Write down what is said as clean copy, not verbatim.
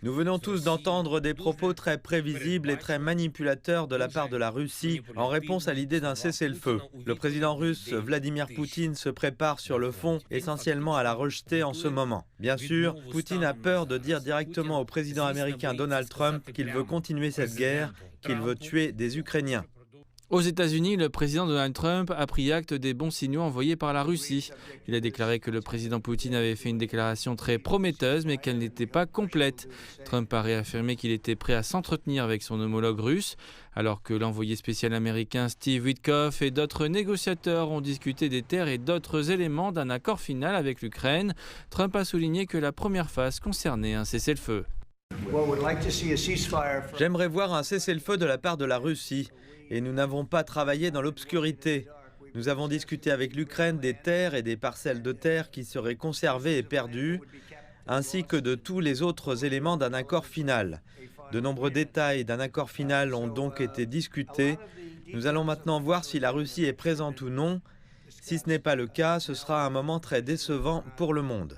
Nous venons tous d'entendre des propos très prévisibles et très manipulateurs de la part de la Russie en réponse à l'idée d'un cessez-le-feu. Le président russe Vladimir Poutine se prépare sur le fond essentiellement à la rejeter en ce moment. Bien sûr, Poutine a peur de dire directement au président américain Donald Trump qu'il veut continuer cette guerre, qu'il veut tuer des Ukrainiens. Aux États-Unis, le président Donald Trump a pris acte des bons signaux envoyés par la Russie. Il a déclaré que le président Poutine avait fait une déclaration très prometteuse, mais qu'elle n'était pas complète. Trump a réaffirmé qu'il était prêt à s'entretenir avec son homologue russe, alors que l'envoyé spécial américain Steve Witkoff et d'autres négociateurs ont discuté des terres et d'autres éléments d'un accord final avec l'Ukraine. Trump a souligné que la première phase concernait un cessez-le-feu. J'aimerais voir un cessez-le-feu de la part de la Russie. Et nous n'avons pas travaillé dans l'obscurité. Nous avons discuté avec l'Ukraine des terres et des parcelles de terre qui seraient conservées et perdues, ainsi que de tous les autres éléments d'un accord final. De nombreux détails d'un accord final ont donc été discutés. Nous allons maintenant voir si la Russie est présente ou non. Si ce n'est pas le cas, ce sera un moment très décevant pour le monde.